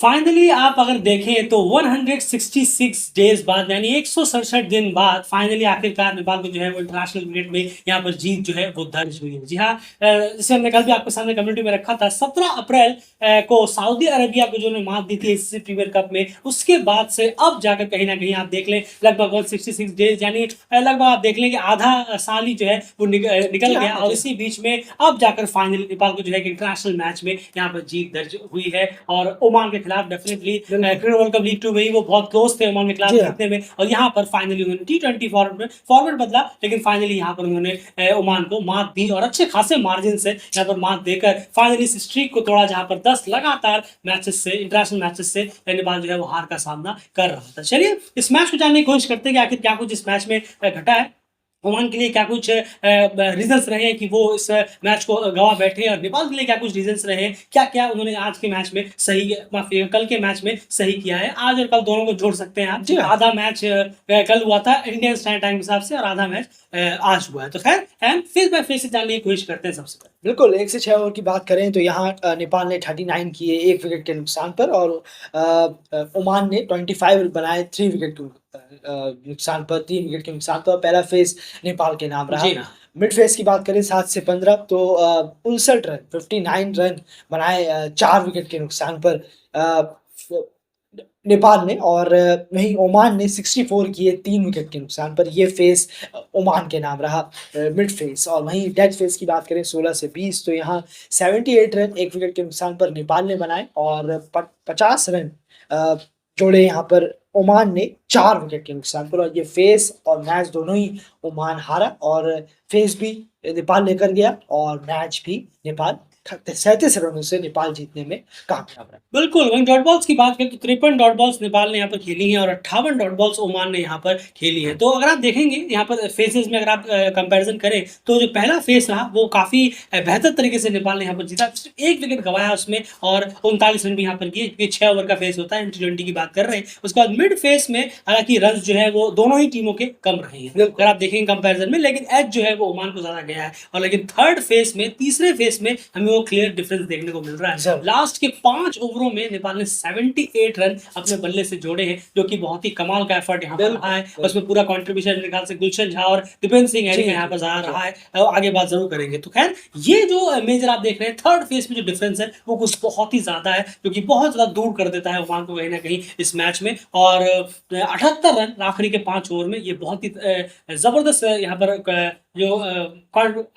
Finally आप अगर देखें तो 166 डेज बाद यानी 167 दिन बाद फाइनली आखिरकार नेपाल को जो है वो इंटरनेशनल क्रिकेट में यहाँ पर जीत जो है वो दर्ज हुई है। जी हाँ, जैसे हमने कल भी आपके सामने कम्युनिटी में रखा था, 17 अप्रैल को सऊदी अरबिया को जो ने मात दी थी एसीसी प्रीमियर कप में, उसके बाद से अब जाकर कहीं ना कहीं आप देख लें लगभग 166 डेज यानी लगभग आप देख लें कि आधा साल ही जो है वो निकल गया और इसी बीच में अब जाकर फाइनली नेपाल को जो है कि इंटरनेशनल मैच में यहाँ पर जीत दर्ज हुई है और ओमान के खिलाफ definitely cricket world cup league 2 में ही वो बहुत क्लोज थे ओमान के खिलाफ जीतने में और यहाँ पर फाइनली उन्होंने टी20 फॉर्मेट बदला, लेकिन फाइनली यहाँ पर उन्होंने ओमान को मात दी और अच्छे खासे मार्जिन से यहाँ पर मात देकर फाइनली इस स्ट्रीक को तोड़ा जहाँ पर 10 लगातार मैचेस से इंटरनेशनल मैचेस से नेपाल जो है वो हार का सामना कर रहा था। चलिए इस मैच को जानने की कोशिश करते हैं कि आखिर क्या कुछ इस मैच में घटा है, ओमान के लिए क्या कुछ रीजंस रहे हैं कि वो इस मैच को गवा बैठे और नेपाल के लिए क्या कुछ रीजंस रहे हैं, क्या क्या उन्होंने आज के मैच में सही माफी कल के मैच में सही किया है। आज और कल दोनों को जोड़ सकते हैं आप। आधा मैच कल हुआ था इंडियन स्टैंडर्ड टाइम के हिसाब से और आधा मैच आज हुआ है। तो खैर हम फेस बाय फेस से जानने की कोशिश करते हैं। सबसे पहले बिल्कुल 1 से 6 ओवर की बात करें तो यहाँ नेपाल ने 39 किए 1 विकेट के नुकसान पर और ओमान ने 25 बनाए 3 विकेट के नुकसान पर 3 विकेट के नुकसान पर। पहला फेस नेपाल के नाम रहा। मिड फेस की बात करें 7 से 15 तो 59 रन 59 रन बनाए 4 विकेट के नुकसान पर नेपाल ने और वहीं ओमान ने 64 किए 3 विकेट के नुकसान पर। ये फेस ओमान के नाम रहा मिड फेस। और वहीं डेथ फेस की बात करें 16 से 20 तो यहाँ 78 रन 1 विकेट के नुकसान पर नेपाल ने बनाए और 50 रन जोड़े यहाँ पर ओमान ने 4 विकेट के नुकसान पर। और ये फेस और मैच दोनों ही ओमान हारा और फेस भी नेपाल लेकर गया और मैच भी नेपाल 37 रनों से नेपाल जीतने में कामयाब रहा। बिल्कुल, वहीं डॉट बॉल्स की बात करें तो 53 डॉट बॉल्स नेपाल ने यहाँ पर खेली हैं और 58 डॉट बॉल्स ओमान ने यहाँ पर खेली हैं। तो अगर आप देखेंगे यहाँ पर फेसेस में अगर आप कंपैरिजन करें तो जो पहला फेस रहा वो काफ़ी बेहतर तरीके से नेपाल ने यहाँ पर जीता, सिर्फ 1 विकेट गंवाया उसमें और 39 रन भी यहाँ पर किए क्योंकि 6 ओवर का फेस होता है, T20 की बात कर रहे हैं। उसके बाद मिड फेस में हालांकि रन जो है वो दोनों ही टीमों के कम रहे हैं अगर आप देखेंगे कंपेरिजन में, लेकिन एज जो है वो ओमान को ज़्यादा गया है। और लेकिन थर्ड फेस में तीसरे फेस में हमें वो क्लियर डिफरेंस देखने को मिल रहा है। लास्ट के 5 ओवरों में नेपाल ने 78 रन अपने बल्ले से जोड़े हैं जो कि बहुत ही कमाल का एफर्ट यहाँ पर रहा है। उसमें पूरा कंट्रीब्यूशन मेरे ख्याल से गुलशन झा और दीपेंद्र सिंह का यहाँ पर ज़्यादा रहा है और आगे बात जरूर करेंगे। तो खैर ये जो मेजर आप देख रहे हैं थर्ड फेस में जो डिफरेंस है वो कुछ बहुत ही ज्यादा है जो कि बहुत ज्यादा दूर कर देता है ओमान को कहीं ना कहीं इस मैच में। और 78 रन आखिरी के 5 ओवर में ये बहुत ही जबरदस्त यहाँ पर जो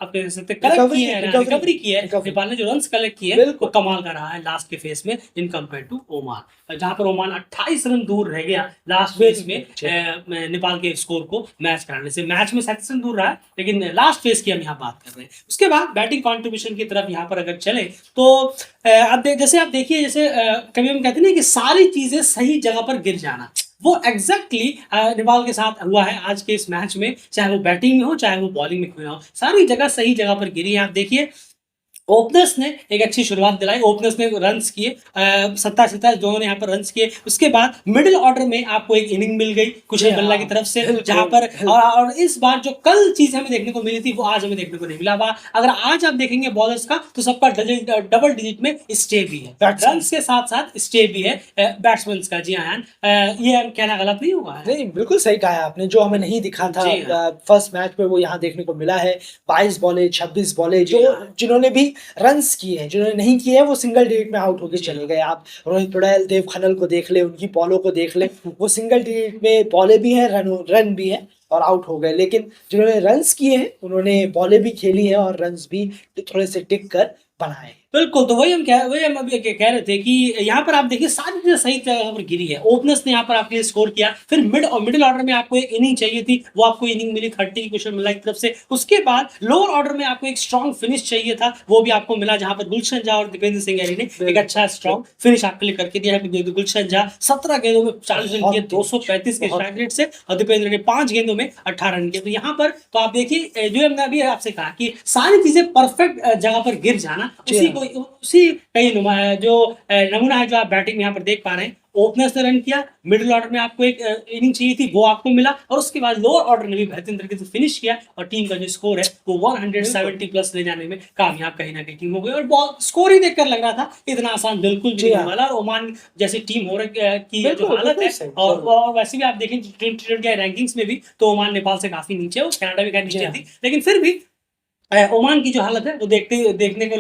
आपके रिकवरी की है नेपाल ने, जो रन कलेक्ट किए वो कमाल का रहा है लास्ट के फेस में इन कंपेयर टू ओमान, जहां पर ओमान 28 रन दूर रह गया लास्ट फेस में नेपाल के स्कोर को मैच कराने से। मैच में 37 रन दूर रहा है लेकिन लास्ट फेस की हम यहाँ बात कर रहे हैं। उसके बाद बैटिंग कॉन्ट्रीब्यूशन की तरफ यहाँ पर अगर चले तो जैसे आप देखिए, जैसे कभी हम कहते हैं ना कि सारी चीजें सही जगह पर गिर जाना, वो एग्जैक्टली नेपाल के साथ हुआ है आज के इस मैच में। चाहे वो बैटिंग में हो चाहे वो बॉलिंग में क्यों ना हो, सारी जगह सही जगह पर गिरी है। आप देखिए ओपनर्स ने एक अच्छी शुरुआत दिलाई, ओपनर्स ने रन्स किए 27 दोनों ने यहाँ पर रन्स किए। उसके बाद मिडिल ऑर्डर में आपको एक इनिंग मिल गई कुशल बल्ला की तरफ से, जहां पर और इस बार जो कल चीज हमें देखने को मिली थी वो आज हमें देखने को नहीं मिला। अगर आज आप देखेंगे बॉलर्स का तो सबका डबल डिजिट में स्टे भी है, रन्स के साथ साथ स्टे भी है बैट्समैन का। जी हाँ, ये कहना गलत नहीं हुआ है। नहीं, बिल्कुल सही कहा है आपने। जो हमें नहीं दिखा था फर्स्ट मैच में वो यहाँ देखने को मिला है। 22 बॉले 26 बॉले जिन्होंने भी रन्स किए हैं, जिन्होंने नहीं किए हैं वो सिंगल डिजिट में आउट होके चले गए। आप रोहित पटेल देव खन्ना को देख ले, उनकी बॉलों को देख ले, वो सिंगल डिजिट में बॉले भी हैं रन भी हैं और आउट हो गए। लेकिन जिन्होंने रन्स किए हैं उन्होंने बॉलें भी खेली हैं और रन्स भी थोड़े से टिक कर बनाए। बिल्कुल, तो वही हम अभी कह रहे थे कि यहाँ पर आप देखिए सारी चीजें सही जगह पर गिरी है। ओपनर्स ने यहाँ पर आपके लिए स्कोर किया, फिर मिडिल ऑर्डर में आपको एक इनिंग चाहिए थी, वो आपको इनिंग मिली 30 की कुशल मिला की तरफ से। उसके बाद लोअर ऑर्डर में आपको एक स्ट्रॉन्ग फिनिश चाहिए था, वो भी आपको मिला, जहां पर गुलशन झा और दीपेंद्र सिंह ने एक अच्छा स्ट्रॉन्ग फिनिश आपके लिए करके दिया। गुलशन झा 17 गेंदों में 40 रन किए 235 के स्ट्राइक रेट से और दीपेंद्र ने 5 गेंदों में 18 रन किए। तो यहाँ पर तो आप देखिए जो हमने अभी आपसे कहा कि सारी चीजें परफेक्ट जगह पर गिर जाना, उसी का ही जो नमूना है जो आप बैटिंग में यहाँ पर देख पा रहे हैं। ओपनर्स ने रन किया, मिडिल ऑर्डर में आपको एक इनिंग चाहिए थी, वो आपको मिला, और उसके बाद लोअर ऑर्डर ने भी बेहतरीन तरीके से फिनिश किया और टीम का जो स्कोर है वो 170 प्लस ले जाने में कामयाब कहीं ना कहीं टीम हो गई। और बॉल स्कोर ही देखकर लग रहा था इतना आसान बिल्कुल भी जी नहीं हाँ। होने वाला, और ओमान जैसी टीम हो रही की जो बिल्कुल, हालत बिल्कुल है, सही, और ज़रूर। और वैसे भी आप देखें T20 रैंकिंग्स में भी तो ओमान नेपाल से काफी नीचे है, वो कनाडा भी खैर जी नीचे हाँ। थी, लेकिन फिर भी ओमान की जो हालत है वो देखने को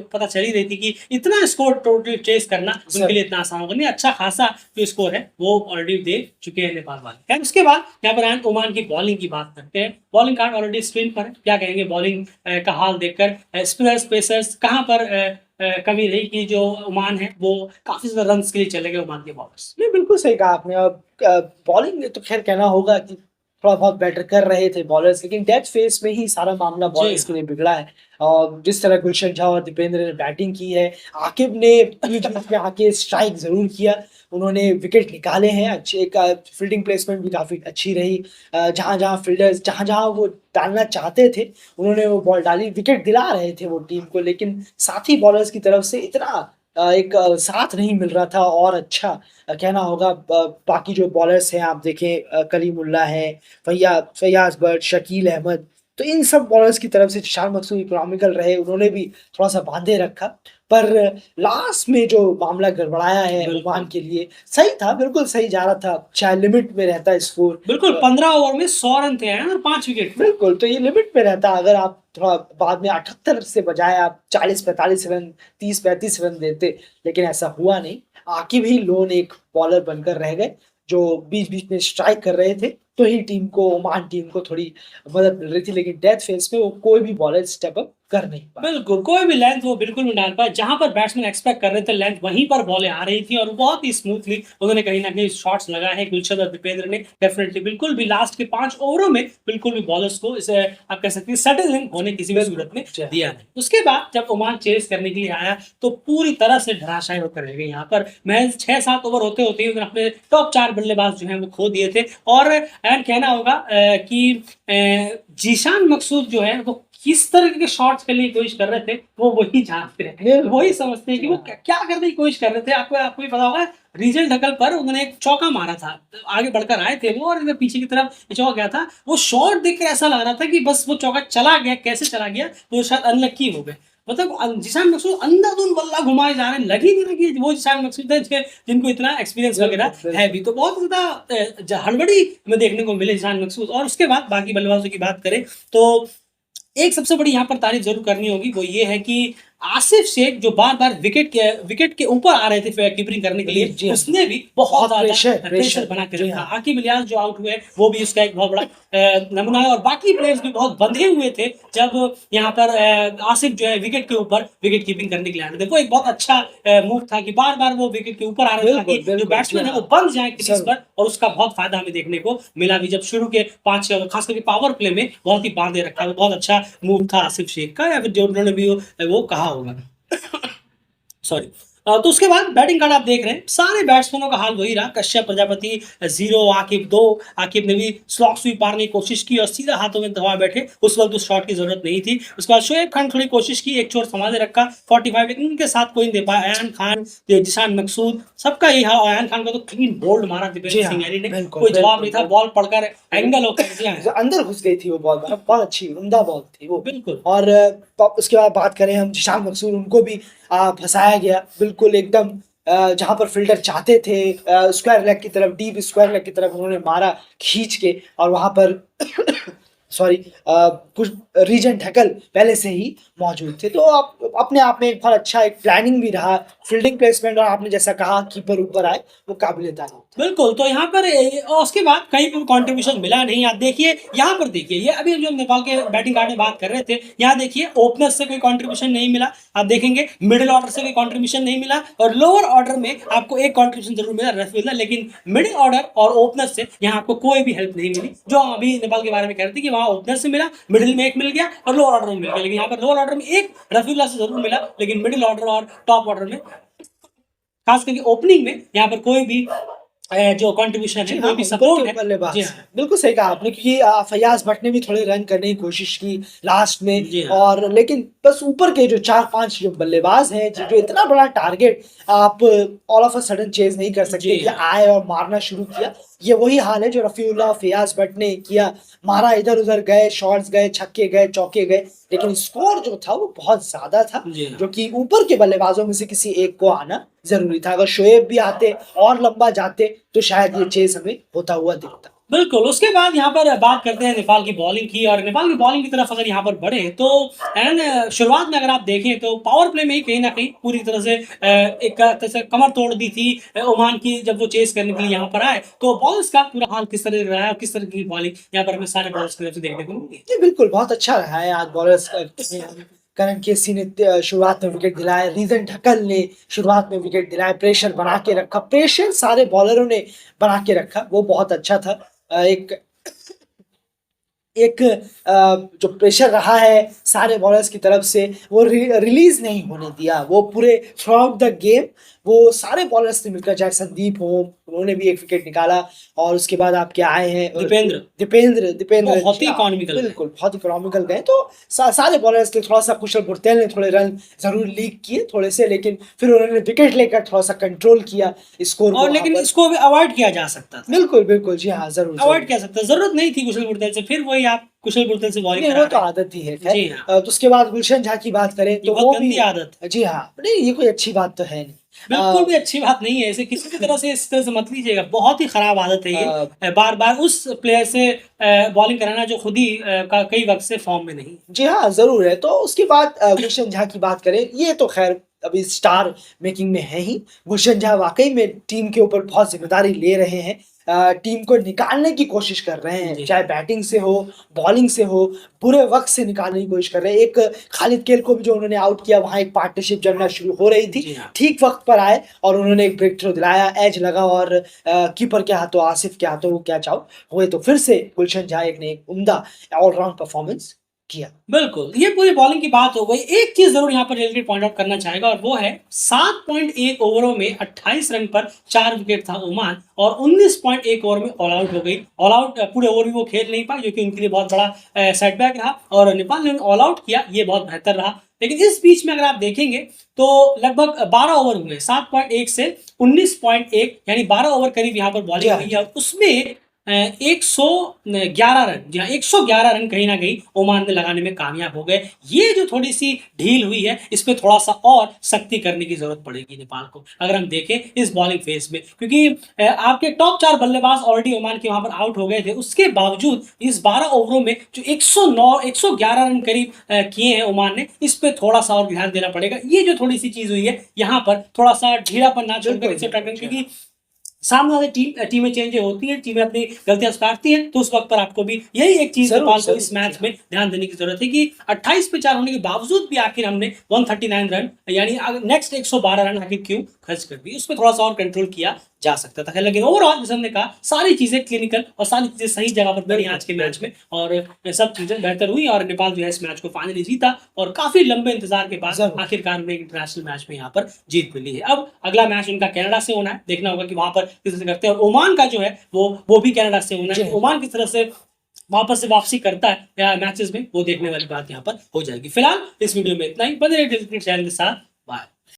पता चल ही रही थी कि इतना स्कोर टोटल चेस करना उनके लिए इतना आसान होगा नहीं। अच्छा खासा जो स्कोर है वो ऑलरेडी दे चुके हैं नेपाल वाले। खैर उसके बाद यहाँ पर आए ओमान की बॉलिंग की बात करते हैं। बॉलिंग कार्ड ऑलरेडी स्क्रीन पर है, क्या कहेंगे बॉलिंग का हाल देखकर, स्पिनर्स पेसर्स कहाँ पर कमी रही कि जो ओमान है वो काफी ज्यादा रन के लिए चले गए ओमान के बॉलर्स। नहीं, बिल्कुल सही कहा आपने। अब बॉलिंग में तो ख़ैर कहना होगा कि थोड़ा बहुत बेटर कर रहे थे बॉलर्स, लेकिन डेथ फेस में ही सारा मामला जी बॉलर्स के हाँ। लिए बिगड़ा है। और जिस तरह गुलशन झा और दीपेंद्र ने बैटिंग की है, आकिब ने बीच-बीच में आके स्ट्राइक ज़रूर किया, उन्होंने विकेट निकाले हैं, अच्छे एक फील्डिंग प्लेसमेंट भी काफ़ी अच्छी रही। जहाँ-जहाँ फील्डर्स जहाँ-जहाँ वो डालना चाहते थे, उन्होंने वो बॉल डाली, विकेट दिला रहे थे वो टीम को, लेकिन साथी बॉलर्स की तरफ से इतना एक साथ नहीं मिल रहा था। और अच्छा कहना होगा बाकी जो बॉलर्स हैं आप देखें, कलीमुल्लाह हैं, फैयाज़ बट, शकील अहमद, तो इन सब बॉलर्स की तरफ से जिशान मकसूद इकोनॉमिकल रहे, उन्होंने भी थोड़ा-सा बाँधे रखा। पर लास्ट में जो मामला गड़बड़ाया है ओमान बिल्कुल के लिए, सही था, बिल्कुल सही जा रहा था, शायद लिमिट में रहता स्कोर। बिल्कुल 15 ओवर में 100 रन थे और 5 विकेट। बिल्कुल, तो ये लिमिट में रहता, अगर आप थोड़ा बाद में 78 से बजाय आप 40-45 रन, 30-35 रन देते, लेकिन ऐसा हुआ नहीं। आकिब ही लोन एक बॉलर बनकर रह गए, जो बीच-बीच में स्ट्राइक कर रहे थे, तो ही टीम को, ओमान टीम को थोड़ी मदद मिल रही थी, लेकिन डेथ फेस में वो कोई भी बॉलर स्टेप अप कर नहीं पाया। बिल्कुल, कोई भी लेंथ वो बिल्कुल नहीं डाल पाए। जहाँ पर बैट्समैन एक्सपेक्ट कर रहे थे लेंथ, वहीं पर बॉलें आ रही थी और बहुत ही स्मूथली उन्होंने कहीं न कहीं शॉट्स लगाए हैं गुलशन और दीपेंद्र ने। डेफिनिटली बिल्कुल भी लास्ट के 5 ओवरों में बिल्कुल भी बॉलर्स को इसे आप कह सकते हैं सेटल होने किसी भी बिल्कुल, सूरत में जी हाँ। दिया नहीं। उसके बाद जब ओमान चेस करने के लिए आया तो पूरी तरह से धराशायी होकर रह गए। यहाँ पर महज 6-7 ओवर होते-होते ही उन्होंने अपने टॉप 4 बल्लेबाज जो हैं वो खो दिए थे। और कहना होगा कि जीशान मकसूद जो है वो किस तरह के शॉट्स खेलने की कोशिश कर रहे थे, वो वही जानते हैं, बिल्कुल। वही समझते हैं कि वो क्या करने की कोशिश कर रहे थे। आपको आपको भी पता होगा रीजल ढकल पर उन्होंने एक चौका मारा था, आगे बढ़कर आए थे वो और इधर पीछे की तरफ चौका गया था। वो शॉट देखकर ऐसा लग रहा था कि बस वो चौका चला गया, कैसे चला गया तो शायद अनलकी हो गए। मतलब जिशान मकसूद अंधाधुंध बल्ला घुमाए जा रहे हैं, लग ही नहीं रहा कि वो जिशान मकसूद है जिनको इतना एक्सपीरियंस वगैरह बिल्कुल, है भी। तो बहुत ज़्यादा हड़बड़ी में देखने को मिले जिशान मकसूद। और उसके बाद बाकी बल्लेबाजों की बात करें तो एक सबसे बड़ी यहाँ पर तारीफ ज़रूर करनी होगी, वो ये है कि आसिफ शेख जो बार-बार विकेट के ऊपर आ रहे थे कीपिंग करने के जी लिए, हाँ। उसने भी बहुत ज़्यादा प्रेशर प्रेशर बना के जी रखा। हाँ। आकिब इलियास जो आउट हुए, वो भी उसका एक बहुत बड़ा नमूना है और बाकी प्लेयर्स भी बहुत बंधे हुए थे जब यहाँ पर आसिफ जो है विकेट के ऊपर विकेट कीपिंग करने के लिए आ रहे थे। वो एक बहुत अच्छा मूव था कि बार-बार वो विकेट के ऊपर आ रहे थे बिल्कुल, ताकि जो बिल्कुल, बैट्समैन जी है वो हाँ। बंध जाए क्रीज ज़रूर। पर, और उसका बहुत फायदा हमें देखने को मिला भी। जब शुरू के 5-6 ओवर खास करके पावर प्ले में बहुत ही बांधे रखा, वो बहुत अच्छा मूव था आसिफ शेख का, या फिर जो उन्होंने भी वो कहा होगा। सॉरी। तो उसके बाद बैटिंग कार्ड आप देख रहे हैं, सारे बैट्समैनों का हाल वही रहा। कश्यप प्रजापति 0, आकिब 2। आकिब ने भी स्लॉग स्वीप मारने की कोशिश की और सीधा हाथों में दबा बैठे, उस वक्त उस शॉट की जरूरत नहीं थी। उसके बाद शोएब खान थोड़ी कोशिश की, एक छोर संभाले रखा 45, लेकिन उनके साथ कोई नहीं दे पाया। अयान खान, जिशान मकसूद, सबका यही हाल। अयान खान का तो क्लीन बोल्ड मारा जी दीपेंद्र हाँ, सिंह ने, बिल्कुल, कोई जवाब नहीं था, बिल्कुल। बॉल पड़कर एंगल होकर दिया है। अंदर घुस गई थी वो बॉल, मतलब बहुत अच्छी उम्दा बॉल थी वो। बिल्कुल और उसके बाद बात करें हम जिशान मकसूद, उनको भी फँसाया गया बिल्कुल एकदम जहाँ पर फ़िल्डर चाहते थे, स्क्वायर लेग की तरफ, डीप स्क्वायर लेग की तरफ उन्होंने मारा खींच के, और वहाँ पर सॉरी कुछ रीजन ढकल पहले से ही मौजूद थे। तो आप अपने आप में एक बहुत अच्छा एक प्लानिंग भी रहा, फील्डिंग प्लेसमेंट, और आपने जैसा कहा कीपर ऊपर आए, वो काबिल-ए-तारीफ़ था। बिल्कुल, तो यहाँ पर और उसके बाद कहीं पर कंट्रीब्यूशन मिला नहीं। आप देखिए, यहाँ पर देखिए, ये अभी जो नेपाल के बैटिंग कार्ड में बात कर रहे थे, यहाँ देखिए ओपनर्स से कोई कंट्रीब्यूशन नहीं मिला। आप देखेंगे मिडिल ऑर्डर से कोई कंट्रीब्यूशन नहीं मिला, और लोअर ऑर्डर में आपको एक कंट्रीब्यूशन जरूर मिला रफीउल्लाह, लेकिन मिडिल ऑर्डर और ओपनर्स से यहाँ आपको कोई भी हेल्प नहीं मिली। जो अभी नेपाल के बारे में कह रहे थे कि वहाँ ओपनर से मिला, मिडिल में एक मिल गया और लोअर ऑर्डर में मिल गया, लेकिन यहाँ पर लोअर ऑर्डर में एक रफीउल्लाह से जरूर मिला, लेकिन मिडिल ऑर्डर और टॉप ऑर्डर में खास करके ओपनिंग में यहाँ पर कोई भी जो कंट्रीब्यूशन जी है, हाँ, जो भी ऊपर सपोर्ट के है। बल्लेबाज। जी हाँ, बिल्कुल सही कहा आपने क्योंकि फैयाज़ भट्ट ने भी थोड़े रन करने की कोशिश की लास्ट में जी हाँ, और लेकिन बस ऊपर के जो 4-5 जो बल्लेबाज हैं, जो इतना बड़ा टारगेट आप all of a sudden Chase नहीं कर सकते जी कि हाँ, आए और मारना शुरू किया। ये वही हाल है जो रफ़ीउल्लाह और फैयाज़ भट्ट ने किया। मारा इधर-उधर गए, शॉट्स गए, छक्के गए, चौके गए, लेकिन स्कोर जो था वो बहुत ज़्यादा था, जी जो हाँ। कि ऊपर के बल्लेबाजों में से किसी एक को आना ज़रूरी था। अगर शोएब भी आते और लंबा जाते तो शायद ये चेज़ हमें होता हुआ दिखता। बिल्कुल, उसके बाद यहाँ पर बात करते हैं नेपाल की बॉलिंग की, और नेपाल की बॉलिंग की तरफ अगर यहाँ पर बढ़े तो शुरुआत में अगर आप देखें तो पावर प्ले में ही कहीं न कहीं पूरी तरह से एक तरह से कमर तोड़ दी थी ओमान की, जब वो चेज़ करने के लिए यहाँ पर आए। तो बॉलर्स का पूरा हाल किस तरह रहा है और किस तरह की बॉलिंग यहाँ पर हमें सारे बॉलर्स की तरफ से देखने को मिली? जी, बिल्कुल, बहुत अच्छा रहा है आज बॉलर्स करण केसी ने शुरुआत में विकेट दिलाए, रीज़न ढक्कल ने शुरुआत में विकेट दिलाए, प्रेशर बना के रखा, प्रेशर सारे बॉलरों ने बना के रखा, वो बहुत अच्छा था। एक एक जो प्रेशर रहा है सारे बॉलर्स की तरफ से वो रिलीज नहीं होने दिया, वो पूरे थ्रू आउट द गेम वो सारे बॉलर्स ने मिलकर, चाहे संदीप हो उन्होंने भी एक विकेट निकाला और उसके बाद आपके आए हैं दीपेंद्र, दीपेंद्र बहुत ही हाँ, इकोनॉमिकल गए। बिल्कुल बहुत इकोनॉमिकल गए तो सारे बॉलर्स के थोड़ा सा कुशल बुर्तेल ने थोड़े रन जरूर लीक किए थोड़े से, लेकिन फिर उन्होंने विकेट लेकर थोड़ा सा कंट्रोल किया स्कोर को और वहां लेकिन पर। इसको भी अवॉइड किया जा सकता था। बिल्कुल बिल्कुल जी हाँ, जरूर अवॉइड जरूर। किया सकता, ज़रूरत नहीं थी कुशल बुर्तेल से, फिर वही आप कुशल बुर्तेल से बॉलिंग नहीं, करा वो तो रहे हैं। आदत ही है खैर। जी हाँ, तो उसके बाद गुलशन झा की बात करें ये तो बहुत वो भी गंदी आदत है। जी हाँ, नहीं ये कोई अच्छी बात तो है नहीं। बिल्कुल भी अच्छी बात नहीं है, इसे किसी भी तरह से इस तरह से मत लीजिएगा, बहुत ही खराब आदत है ये। अ, बार-बार उस प्लेयर से बॉलिंग कराना जो खुद ही कई वक़्त से फ़ॉर्म में नहीं है। जी हाँ, ज़रूर है। तो उसके बाद गुलशन झा की बात करें, ये तो ख़ैर अभी स्टार मेकिंग में है ही। गुलशन झा वाक़ई में टीम के ऊपर बहुत ज़िम्मेदारी ले रहे हैं। टीम को निकालने की कोशिश कर रहे हैं, जी चाहे हाँ, बैटिंग से हो, बॉलिंग से हो, बुरे वक़्त से निकालने की कोशिश कर रहे हैं। एक खालिद केल को भी जो उन्होंने आउट किया, वहाँ एक पार्टनरशिप जमना शुरू हो रही थी। जी हाँ। ठीक वक़्त पर आए और उन्होंने एक ब्रेक थ्रो दिलाया, एज लगा और कीपर के हाथों, आसिफ के हाथों वो कैच आउट हुए। तो फिर से गुलशन झा एक ने एक उम्दा ऑल-राउंड परफ़ॉर्मेंस किया। बिल्कुल, ये पूरी बॉलिंग की बात हो गई। एक चीज़ ज़रूर यहाँ पर रिलेटेड पॉइंट आउट करना चाहेगा, और वो है 7.1 ओवरों में 28 रन पर 4 विकेट था ओमान, और 19.1 ओवर में ऑल आउट हो गई। ऑल आउट पूरे ओवर भी वो खेल नहीं पाए, जो कि उनके लिए बहुत बड़ा सेटबैक रहा, और नेपाल ने ऑल आउट किया, ये बहुत बेहतर रहा। लेकिन इस बीच में अगर आप देखेंगे तो लगभग 12 ओवर हुए, 7.1 से 19.1, यानी 12 ओवर करीब यहाँ पर जी बॉलिंग हाँ, हुई है, जी और उसमें 111 रन, जी हाँ, 111 रन कहीं न कहीं ओमान ने लगाने में कामयाब हो गए। ये जो थोड़ी-सी ढील हुई है, इस पे थोड़ा-सा और सख्ती करने की ज़रूरत पड़ेगी नेपाल को, अगर हम देखें इस बॉलिंग फेज़ में। क्योंकि आपके टॉप 4 बल्लेबाज ऑलरेडी ओमान के वहाँ पर आउट हो गए थे। उसके बावजूद इस 12 ओवरों में जो 109 111 रन करीब किए हैं ओमान ने, इस पे थोड़ा-सा और ध्यान देना पड़ेगा। ये जो थोड़ी-सी चीज़ हुई है, यहाँ पर थोड़ा-सा ढीलापन ना छोड़कर बिल्कुल, इसे ट्रैक करें, बिल्कुल, जी हाँ। क्योंकि सामने वाली टीमें चेंज होती हैं, टीमें अपनी गलतियाँ सुधारती हैं, तो उस वक़्त पर आपको भी यही एक चीज़ ज़रूर, नेपाल को ज़रूर, इस जी मैच हाँ। में ध्यान देने की ज़रूरत है कि 28 पे 4 होने के बावजूद भी आखिर हमने 139 रन, यानी नेक्स्ट 112 रन आखिर क्यों खर्च कर दिए? उसपे थोड़ा-सा और कंट्रोल किया जा सकता था। लेकिन ओवरऑल जैसे हमने कहा, सारी चीज़ें क्लिनिकल और सारी चीज़ें सही जगह पर पड़ी बिल्कुल, आज के मैच बिल्कुल। में, और सब चीज़ें बेहतर हुई, और नेपाल जो है इस मैच को फाइनली जीता, और काफ़ी लंबे इंतज़ार के बाद ज़रूर। आखिरकार उन्हें इंटरनेशनल मैच में यहाँ पर जीत मिली है। अब अगला मैच उनका कनाडा से होना है, देखना होगा कि वहाँ पर किस तरह से करते हैं, और ओमान का जो है वो भी कनाडा से होना जी है। हाँ। ओमान किस तरह से वापस से वापसी करता है या मैचेस में, वो देखने वाली बात यहाँ पर हो जाएगी। फिलहाल इस वीडियो में इतना ही। बने रहिए चैनल के साथ। बाय।